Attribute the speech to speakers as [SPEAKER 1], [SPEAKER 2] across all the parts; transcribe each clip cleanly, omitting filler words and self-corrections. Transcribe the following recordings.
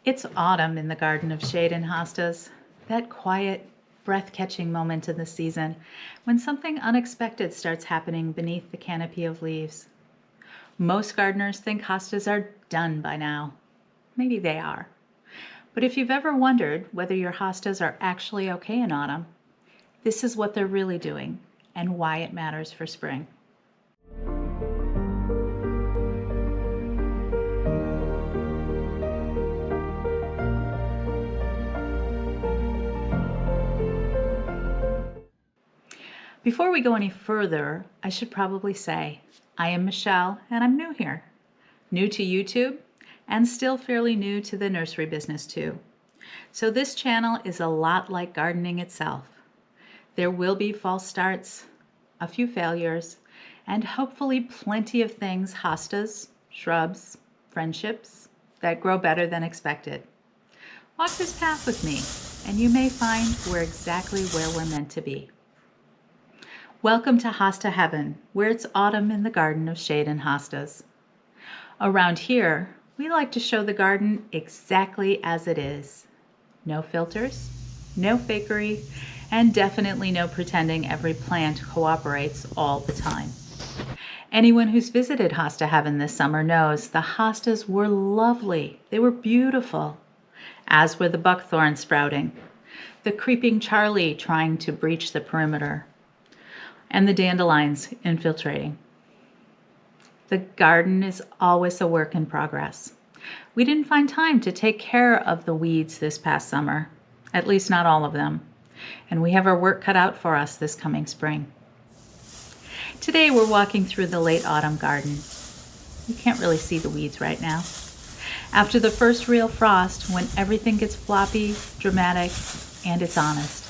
[SPEAKER 1] It's autumn in the Garden of Shade and Hostas, that quiet, breath-catching moment in the season when something unexpected starts happening beneath the canopy of leaves. Most gardeners think hostas are done by now. Maybe they are. But if you've ever wondered whether your hostas are actually okay in autumn, this is what they're really doing and why it matters for spring. Before we go any further, I should probably say, I am Michelle and I'm new here. New to YouTube and still fairly new to the nursery business too. So this channel is a lot like gardening itself. There will be false starts, a few failures, and hopefully plenty of things, hostas, shrubs, friendships that grow better than expected. Walk this path with me and you may find we're exactly where we're meant to be. Welcome to Hosta Heaven, where it's autumn in the Garden of Shade and Hostas. Around here, we like to show the garden exactly as it is. No filters, no fakery, and definitely no pretending every plant cooperates all the time. Anyone who's visited Hosta Heaven this summer knows the hostas were lovely. They were beautiful, as were the buckthorn sprouting, the creeping Charlie trying to breach the perimeter, and the dandelions infiltrating. The garden is always a work in progress. We didn't find time to take care of the weeds this past summer, at least not all of them, and we have our work cut out for us this coming spring. Today we're walking through the late autumn garden. You can't really see the weeds right now. After the first real frost, when everything gets floppy, dramatic, and it's honest.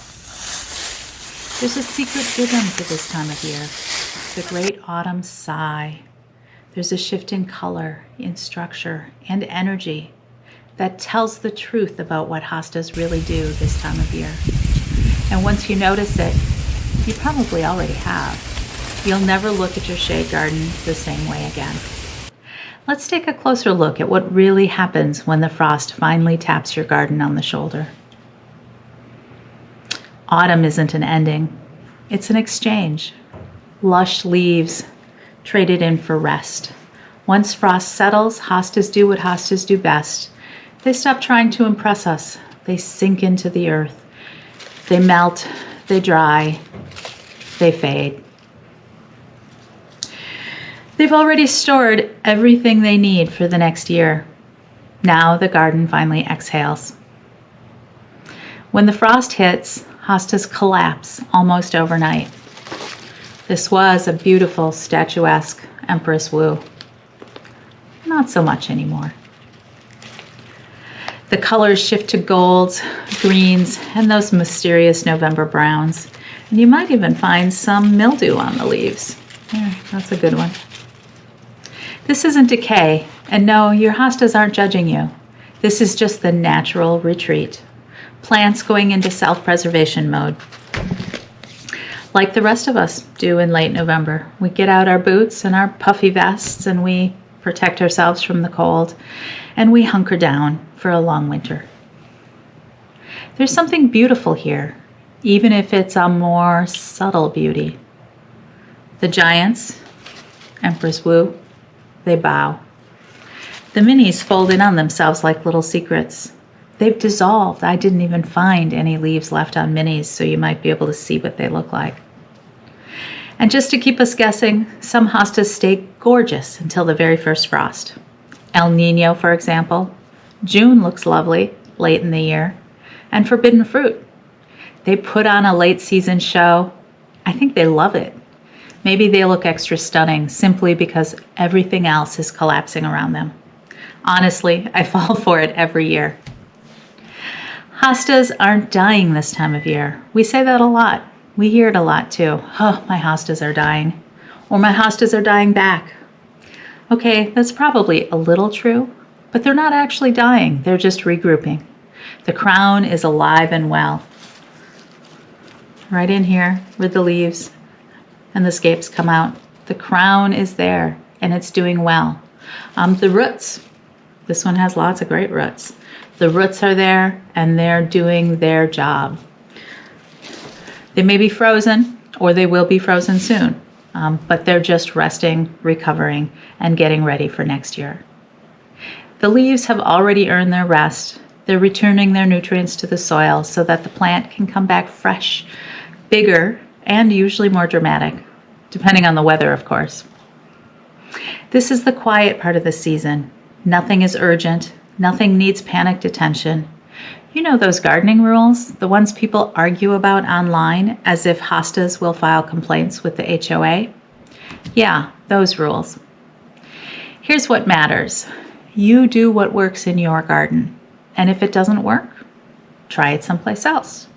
[SPEAKER 1] There's a secret rhythm to this time of year, the great autumn sigh. There's a shift in color, in structure, and energy that tells the truth about what hostas really do this time of year. And once you notice it, you probably already have. You'll never look at your shade garden the same way again. Let's take a closer look at what really happens when the frost finally taps your garden on the shoulder. Autumn isn't an ending, it's an exchange. Lush leaves traded in for rest. Once frost settles, hostas do what hostas do best. They stop trying to impress us. They sink into the earth. They melt, they dry, they fade. They've already stored everything they need for the next year. Now the garden finally exhales. When the frost hits, hostas collapse almost overnight. This was a beautiful, statuesque Empress Wu. Not so much anymore. The colors shift to golds, greens, and those mysterious November browns. And you might even find some mildew on the leaves. Yeah, that's a good one. This isn't decay, and no, your hostas aren't judging you. This is just the natural retreat. Plants going into self-preservation mode. Like the rest of us do in late November. We get out our boots and our puffy vests and we protect ourselves from the cold and we hunker down for a long winter. There's something beautiful here, even if it's a more subtle beauty. The giants, Empress Wu, they bow. The minis fold in on themselves like little secrets. They've dissolved. I didn't even find any leaves left on minis, so you might be able to see what they look like. And just to keep us guessing, some hostas stay gorgeous until the very first frost. El Nino, for example. June looks lovely late in the year. And forbidden fruit. They put on a late season show. I think they love it. Maybe they look extra stunning simply because everything else is collapsing around them. Honestly, I fall for it every year. Hostas aren't dying this time of year. We say that a lot. We hear it a lot too. Oh, my hostas are dying. Or my hostas are dying back. Okay, that's probably a little true, but they're not actually dying. They're just regrouping. The crown is alive and well. Right in here where the leaves and the scapes come out. The crown is there and it's doing well. The roots This one has lots of great roots. The roots are there and they're doing their job. They may be frozen or they will be frozen soon, but they're just resting, recovering, and getting ready for next year. The leaves have already earned their rest. They're returning their nutrients to the soil so that the plant can come back fresh, bigger, and usually more dramatic, depending on the weather, of course. This is the quiet part of the season. Nothing is urgent. Nothing needs panicked attention. You know those gardening rules, the ones people argue about online as if hostas will file complaints with the HOA? Yeah, those rules. Here's what matters. You do what works in your garden. And if it doesn't work, try it someplace else.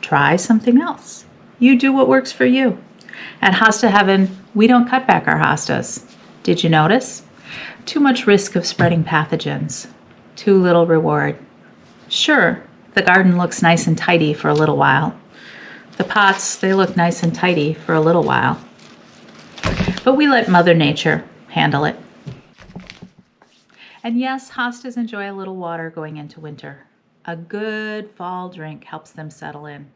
[SPEAKER 1] Try something else. You do what works for you. At Hosta Heaven, we don't cut back our hostas. Did you notice? Too much risk of spreading pathogens. Too little reward. Sure, the garden looks nice and tidy for a little while. The pots, they look nice and tidy for a little while. But we let Mother Nature handle it. And yes, hostas enjoy a little water going into winter. A good fall drink helps them settle in.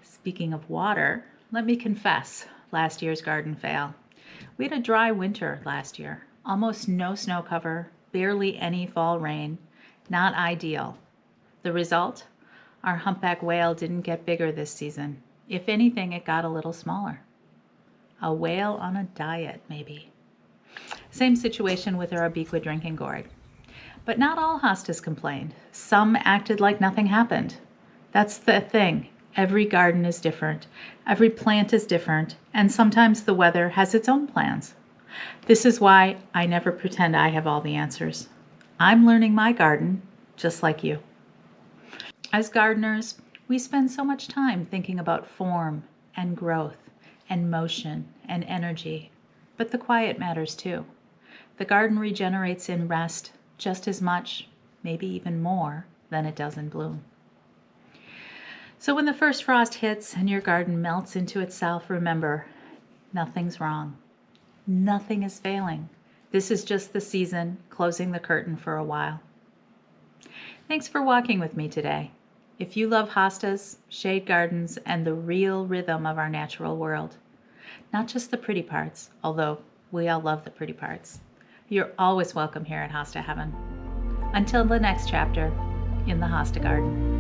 [SPEAKER 1] Speaking of water, let me confess last year's garden fail. We had a dry winter last year. Almost no snow cover, barely any fall rain. Not ideal. The result? Our humpback whale didn't get bigger this season. If anything, it got a little smaller. A whale on a diet, maybe. Same situation with our Abiqua drinking gourd. But not all hostas complained. Some acted like nothing happened. That's the thing. Every garden is different. Every plant is different. And sometimes the weather has its own plans. This is why I never pretend I have all the answers. I'm learning my garden just like you. As gardeners, we spend so much time thinking about form and growth and motion and energy. But the quiet matters too. The garden regenerates in rest just as much, maybe even more, than it does in bloom. So when the first frost hits and your garden melts into itself, remember, nothing's wrong. Nothing is failing. This is just the season, closing the curtain for a while. Thanks for walking with me today. If you love hostas, shade gardens, and the real rhythm of our natural world, not just the pretty parts, although we all love the pretty parts, you're always welcome here at Hosta Heaven. Until the next chapter in the Hosta Garden.